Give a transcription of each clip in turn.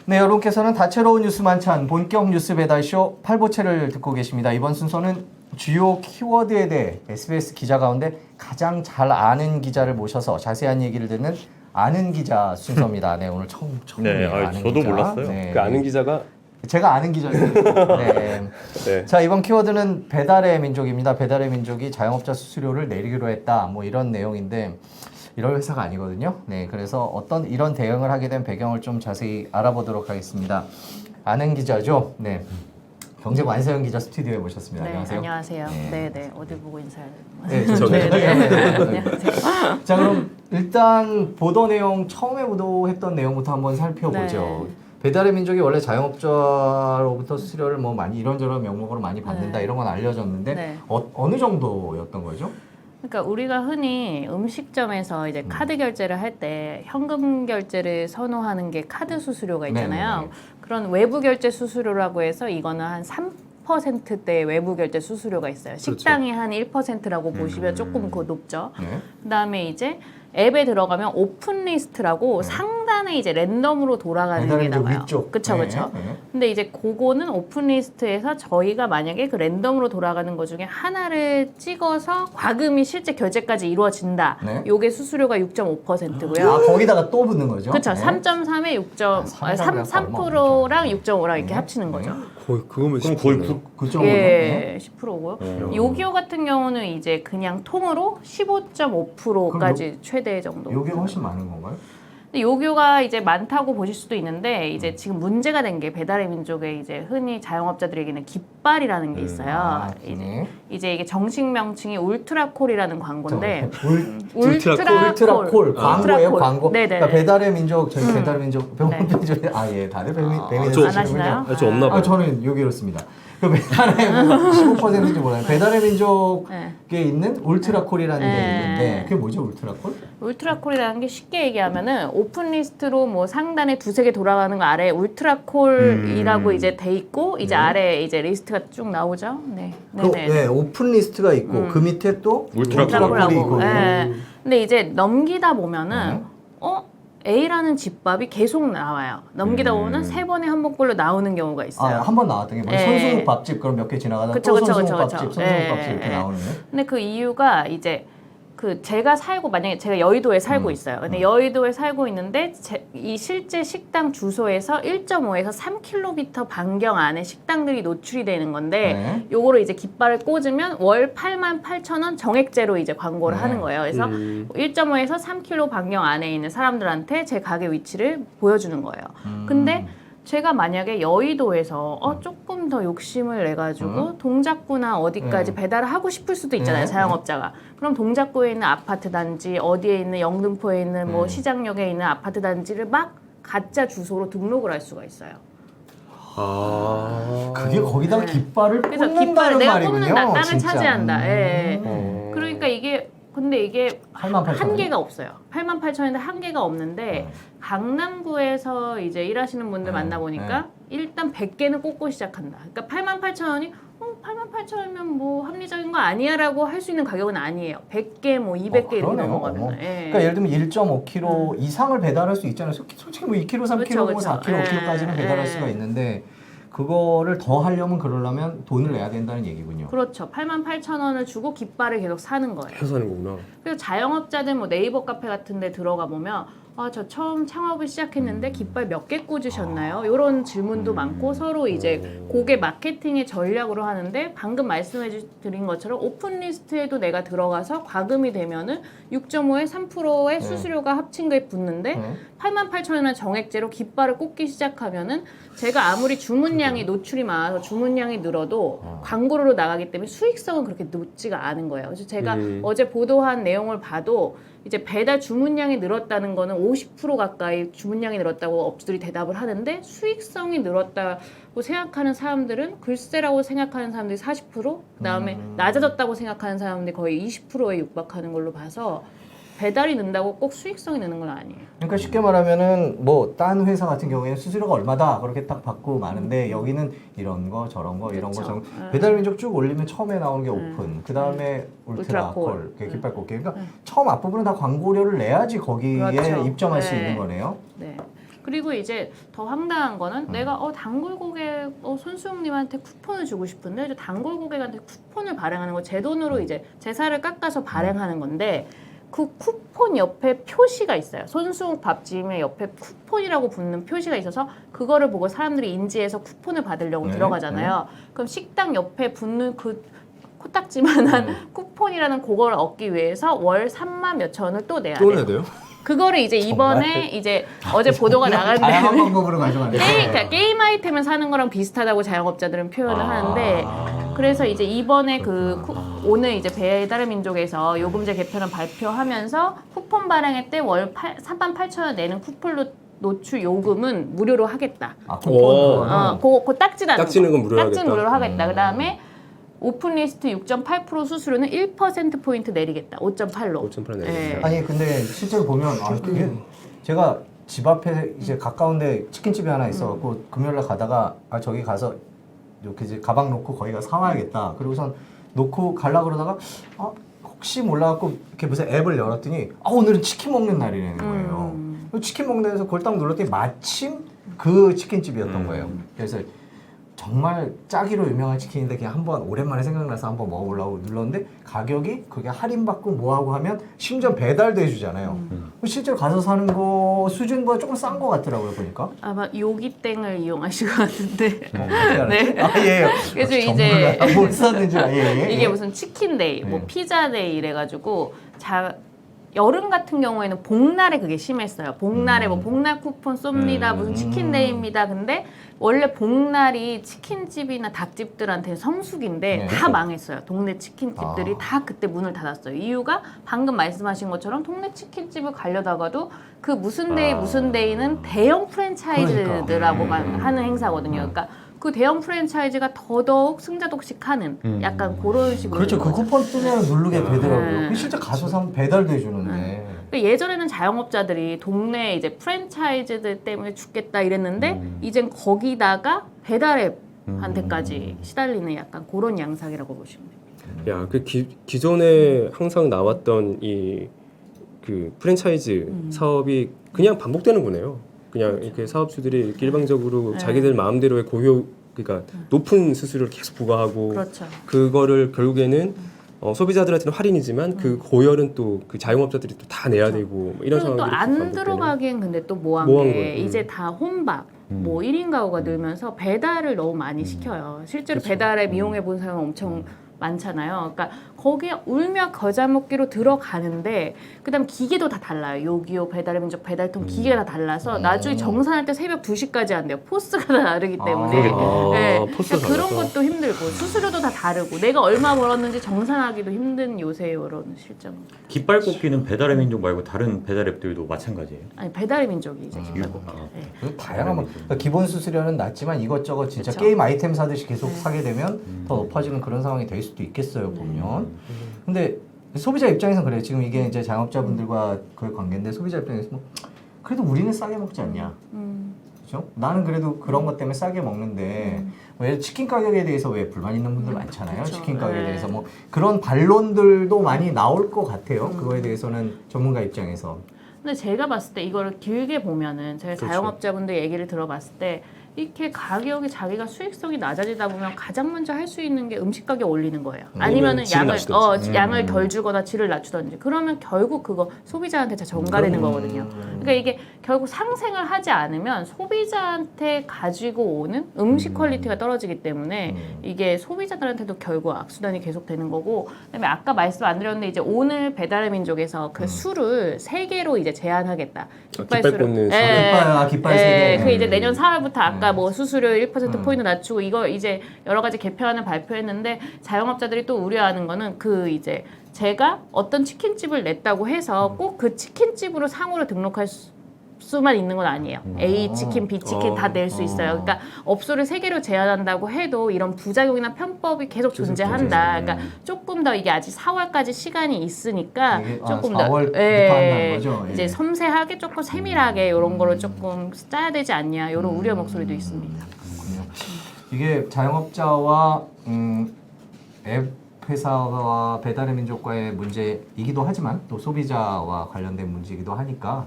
네, 여러분께서는 다채로운 뉴스 만찬 본격 뉴스 배달쇼 8부채를 듣고 계십니다. 이번 순서는 주요 키워드에 대해 SBS 기자 가운데 가장 잘 아는 기자를 모셔서 자세한 얘기를 듣는 아는 기자 순서입니다. 네, 오늘 처음 네, 아는 저도 기자. 몰랐어요. 네. 그 아는 기자가 제가 아는 기자예요. 네. 네. 자, 이번 키워드는 배달의 민족입니다. 배달의 민족이 자영업자 수수료를 내리기로 했다. 뭐 이런 내용인데 이럴 회사가 아니거든요. 네, 그래서 어떤 이런 대응을 하게 된 배경을 좀 자세히 알아보도록 하겠습니다. 아는 기자죠. 네. 경제부 안세영 기자 스튜디오에 모셨습니다. 네, 안녕하세요. 안녕하세요. 네. 네, 어디 보고 인사해야 네, 되나요? 저기. 네. 안녕하세요. 자, 그럼 일단 보도 내용 처음에 보도했던 내용부터 한번 살펴보죠. 네. 배달의 민족이 원래 자영업자로부터 수수료를 뭐 많이 이런저런 명목으로 많이 받는다 네. 이런 건 알려졌는데 네. 어느 정도였던 거죠? 그러니까 우리가 흔히 음식점에서 이제 카드 결제를 할 때 현금 결제를 선호하는 게 카드 수수료가 있잖아요. 네네네. 그런 외부 결제 수수료라고 해서 이거는 한 3%대 외부 결제 수수료가 있어요. 식당이 한 1%라고 보시면 조금 그 높죠. 네. 그다음에 이제 앱에 들어가면 오픈 리스트라고 상단에 이제 랜덤으로 돌아가는 게 배달의 민족 나와요. 위쪽. 그쵸, 네, 그쵸. 네. 근데 이제 그거는 오픈 리스트에서 저희가 만약에 그 랜덤으로 돌아가는 것 중에 하나를 찍어서 과금이 실제 결제까지 이루어진다. 네. 요게 수수료가 6.5%고요. 아, 거기다가 또 붙는 거죠? 그렇죠. 네. 3.3에 3%랑 6.5랑 이렇게 네. 합치는 거죠. 거의 그거면 그럼 거의 9.5. 예, 10%고요. 네. 요기요 같은 경우는 이제 그냥 통으로 15.5%까지 최대 정도. 요게 훨씬 많은 건가요? 근데 요교가 이제 많다고 보실 수도 있는데 이제 지금 문제가 된 게 배달의 민족에 이제 흔히 자영업자들에게는 깃발이라는 게 있어요. 네. 이제 이게 정식 명칭이 울트라콜이라는 광고인데 울트라콜 광고예요, 광고. 네네. 그러니까 배달의 민족 저희 배달의 민족 네. 예, 다들 뱀이 저- 안 하시나요? 저 없나 봐요. 저는 요기로 씁니다. 그 배달의 15%인지 몰라요. 배달의 민족에 네. 있는 울트라콜이라는 게 네. 있는데 그게 뭐죠, 울트라콜? 울트라콜이라는 게 쉽게 얘기하면은 오픈 리스트로 뭐 상단에 두세 개 돌아가는 거 아래 울트라콜이라고 이제 돼 있고 이제 네. 아래 이제 리스트가 쭉 나오죠. 네. 그, 네, 오픈 리스트가 있고 그 밑에 또 울트라콜이 있고. 네. 근데 이제 넘기다 보면은 네. A라는 집밥이 계속 나와요. 넘기다 보면은 세 번에 한 번꼴로 나오는 경우가 있어요. 한 번 나왔던 게 뭐예요? 네. 손수묵 밥집 그럼 몇 개 지나가다 그쵸, 또 그쵸, 손수묵 그쵸, 밥집, 그쵸. 손수묵 네. 밥집 이렇게 네. 나오는 거예요? 근데 그 이유가 이제 그 제가 살고 만약에 제가 여의도에 살고 있어요. 근데 여의도에 살고 있는데 이 실제 식당 주소에서 1.5에서 3km 반경 안에 식당들이 노출이 되는 건데 네. 요거를 이제 깃발을 꽂으면 월 88,000원 정액제로 이제 광고를 네. 하는 거예요. 그래서 1.5에서 3km 반경 안에 있는 사람들한테 제 가게 위치를 보여주는 거예요. 근데 제가 만약에 여의도에서 조금 더 욕심을 내가지고 동작구나 어디까지 네. 배달을 하고 싶을 수도 있잖아요, 네. 자영업자가. 그럼 동작구에 있는 아파트 단지, 어디에 있는 영등포에 있는 뭐 시장역에 있는 아파트 단지를 막 가짜 주소로 등록을 할 수가 있어요. 그게 거기다가 네. 깃발을 그래서 꽂는다는 깃발을 내가 말이군요. 꽂는다, 땅을 진짜. 차지한다. 예. 그러니까 이게 근데 이게 88,000 한계가 없어요. 88,000원인데 한계가 없는데 강남구에서 이제 일하시는 분들 만나보니까 일단 100개는 꽂고 시작한다. 그러니까 88,000원이 88,000원이면 뭐 합리적인 거 아니야 라고 할 수 있는 가격은 아니에요. 100개 뭐 200개 이렇게 그러네요. 넘어가면. 예. 그러니까 예를 들면 1.5kg 이상을 배달할 수 있잖아요. 솔직히 뭐 2kg, 3kg, 그쵸, 뭐 그쵸. 4kg, 5kg까지는 예, 배달할 예. 수가 있는데 그거를 더 하려면 그러려면 돈을 내야 된다는 얘기군요. 그렇죠. 88,000원을 주고 깃발을 계속 사는 거예요. 해서 하는 거구나. 그리고 자영업자들 뭐 네이버 카페 같은 데 들어가 보면 저 처음 창업을 시작했는데 깃발 몇 개 꽂으셨나요? 이런 질문도 많고 서로 이제 그게 마케팅의 전략으로 하는데 방금 말씀해 드린 것처럼 오픈 리스트에도 내가 들어가서 과금이 되면은 6.5에 3%의 수수료가 합친 게 붙는데 88,000원의 정액제로 깃발을 꽂기 시작하면은 제가 아무리 주문량이 노출이 많아서 주문량이 늘어도 광고로 나가기 때문에 수익성은 그렇게 높지가 않은 거예요. 그래서 제가 어제 보도한 내용을 봐도 이제 배달 주문량이 늘었다는 거는 50% 가까이 주문량이 늘었다고 업주들이 대답을 하는데 수익성이 늘었다고 생각하는 사람들은 글쎄라고 생각하는 사람들이 40%, 그다음에 낮아졌다고 생각하는 사람들이 거의 20%에 육박하는 걸로 봐서 배달이 는다고 꼭 수익성이 느는 건 아니에요. 그러니까 쉽게 말하면은 뭐 딴 회사 같은 경우에는 수수료가 얼마다 그렇게 딱 받고 마는데 여기는 이런 거 저런 거 이런 거 저런 거 배달민족 쭉 올리면 처음에 나오는 게 오픈 그 다음에 울트라콜 깃발 꽂기 그러니까 처음 앞부분은 다 광고료를 내야지 거기에 그렇죠. 입점할 수 네. 있는 거네요. 네. 그리고 이제 더 황당한 거는 내가 단골 고객 손수영님한테 쿠폰을 주고 싶은데 이제 단골 고객한테 쿠폰을 발행하는 거 제 돈으로 이제 제 살을 깎아서 발행하는 건데 그 쿠폰 옆에 표시가 있어요. 손수욱 밥집의 옆에 쿠폰이라고 붙는 표시가 있어서 그거를 보고 사람들이 인지해서 쿠폰을 받으려고 들어가잖아요. 그럼 식당 옆에 붙는 그 코딱지만한 쿠폰이라는 그걸 얻기 위해서 월 3만 몇천 원을 또 내야 또 돼요. 내야 돼요? 그거를 이제 이번에 이제 어제 보도가 다양한 나갔는데 방법으로 가져가네. 그러니까 게임 아이템을 사는 거랑 비슷하다고 자영업자들은 표현을 하는데 그래서 이제 이번에 오늘 이제 배달의 민족에서 요금제 개편을 발표하면서 쿠폰 발행회 때 월 38,000원 내는 쿠폰로 노출 요금은 무료로 하겠다. 오. 그 딱지라는 딱지는 건 무료로 딱지는 하겠다. 무료로 하겠다. 그다음에 오픈리스트 6.8% 수수료는 1%포인트 내리겠다. 5.8로. 5.8 내리겠다. 아니 근데 실제로 보면 그게 제가 집 앞에 이제 가까운데 치킨집이 하나 있어갖고 금요일날 가다가 저기 가서 이렇게 이제 가방 놓고 거기 가서 사와야겠다. 그리고선 놓고 갈라 그러다가 혹시 몰라갖고 이렇게 무슨 앱을 열었더니 오늘은 치킨 먹는 날이라는 거예요. 치킨 먹는 데서 그걸 딱 눌렀더니 마침 그 치킨집이었던 거예요. 그래서 정말 짜기로 유명한 치킨인데 그냥 한번 오랜만에 생각나서 한번 먹어보려고 눌렀는데 가격이 그게 할인받고 뭐하고 하면 심지어 배달도 해주잖아요. 실제로 가서 사는 거 수준보다 조금 싼 거 같더라고요 보니까. 아마 요기땡을 이용하신 것 같은데. 네. 예. 그래서 이제 뭘 샀는지 예. 이게 무슨 치킨데이, 뭐 피자데이 이래가지고 여름 같은 경우에는 복날에 그게 심했어요. 복날에 뭐 복날 쿠폰 쏩니다. 무슨 치킨데이입니다. 근데 원래 복날이 치킨집이나 닭집들한테는 성수기인데 네. 다 망했어요. 동네 치킨집들이 다 그때 문을 닫았어요. 이유가 방금 말씀하신 것처럼 동네 치킨집을 가려다가도 그 무슨 데이 무슨 데이는 대형 프랜차이즈들하고만 하는 행사거든요. 그러니까 그 대형 프랜차이즈가 더더욱 승자독식하는 약간 그런 식으로. 그렇죠. 그 쿠폰 뜨면 누르게 되더라고요. 네. 실제 가서 사면 배달도 해주는데. 그러니까 예전에는 자영업자들이 동네 이제 프랜차이즈들 때문에 죽겠다 이랬는데 이젠 거기다가 배달앱한테까지 시달리는 약간 그런 양상이라고 보시면 돼요. 야, 그 기존에 항상 나왔던 그 프랜차이즈 사업이 그냥 반복되는 거네요. 그냥 이렇게 사업주들이 이렇게 일방적으로 네. 자기들 마음대로의 그러니까 높은 수수료를 계속 부과하고 그렇죠. 그거를 결국에는 소비자들한테는 할인이지만 그 고열은 또 그 자영업자들이 또 다 내야 되고 뭐 이런 그리고 또 상황들이 안 반복되는. 들어가기엔 근데 또 모한 모한 게 거예요. 이제 다 혼밥 뭐 1인 가구가 늘면서 배달을 너무 많이 시켜요. 실제로 배달앱 이용해 본 사람은 엄청 많잖아요. 그러니까 거기에 울며 겨자 먹기로 들어가는데 그다음 기계도 다 달라요. 요기요, 배달의 민족, 배달통 기계가 다 달라서 나중에 정산할 때 새벽 2시까지 한대요. 포스가 다 다르기 때문에 네. 포스가 그러니까 그런 달라서. 것도 힘들고 수수료도 다 다르고 내가 얼마 벌었는지 정산하기도 힘든 요새 이런 실정. 깃발 꽂기는 배달의 민족 말고 다른 배달 앱들도 마찬가지예요. 아니 배달의 민족이 이제 깃발고. 네. 그 다양한 그러니까 기본 수수료는 낮지만 이것저것 진짜 그쵸. 게임 아이템 사듯이 계속 사게 되면 더 높아지는 그런 상황이 될 수도 있겠어요 보면. 근데 소비자 입장에서는 그래요. 지금 이게 이제 자영업자분들과 그 관계인데 소비자 입장에서 뭐 그래도 우리는 싸게 먹지 않냐. 그렇죠? 나는 그래도 그런 것 때문에 싸게 먹는데 왜 치킨 가격에 대해서 왜 불만 있는 분들 많잖아요. 그쵸. 치킨 가격에 네. 대해서 뭐 그런 반론들도 많이 나올 것 같아요. 그거에 대해서는 전문가 입장에서. 근데 제가 봤을 때 이거를 길게 보면은 제가 그렇죠. 자영업자분들 얘기를 들어봤을 때 이렇게 가격이 자기가 수익성이 낮아지다 보면 가장 먼저 할 수 있는 게 음식 가격 올리는 거예요. 아니면은 질을 양을 덜 주거나 질을 낮추던지. 그러면 결국 그거 소비자한테 다 전가되는 거거든요. 그러니까 이게 결국 상생을 하지 않으면 소비자한테 가지고 오는 음식 퀄리티가 떨어지기 때문에 이게 소비자들한테도 결국 악순환이 계속되는 거고. 그다음에 아까 말씀 안 드렸는데 이제 오늘 배달의 민족에서 그 수를 3개로 이제 제한하겠다. 깃발 꽂는 수. 깃발 세 개. 그 이제 내년 4월부터 아까 뭐 수수료 1% 포인트 낮추고 이거 이제 여러 가지 개편을 발표했는데 자영업자들이 또 우려하는 거는 그 이제 제가 어떤 치킨집을 냈다고 해서 꼭 그 치킨집으로 상호를 등록할 수만 있는 건 아니에요. A 치킨, B 치킨 다 낼 수 있어요. 그러니까 업소를 3개로 제한한다고 해도 이런 부작용이나 편법이 계속 존재한다. 그러니까 조금 더 이게 아직 4월까지 시간이 있으니까 이게, 조금 4월부터 더 한다는 거죠? 이제 예. 섬세하게 조금 세밀하게 이런 거를 조금 짜야 되지 않냐 이런 우려 목소리도 있습니다. 그렇군요. 이게 자영업자와 앱 회사와 배달의 민족과의 문제이기도 하지만 또 소비자와 관련된 문제이기도 하니까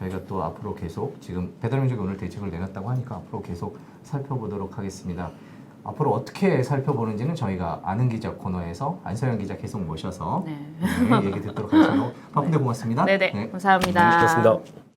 저희가 또 앞으로 계속 지금 배달민족이 오늘 대책을 내놨다고 하니까 앞으로 계속 살펴보도록 하겠습니다. 앞으로 어떻게 살펴보는지는 저희가 아는 기자 코너에서 안서영 기자 계속 모셔서 네. 네, 얘기 듣도록 하겠습니다. 바쁜데 고맙습니다. 네네. 네. 감사합니다. 고맙습니다.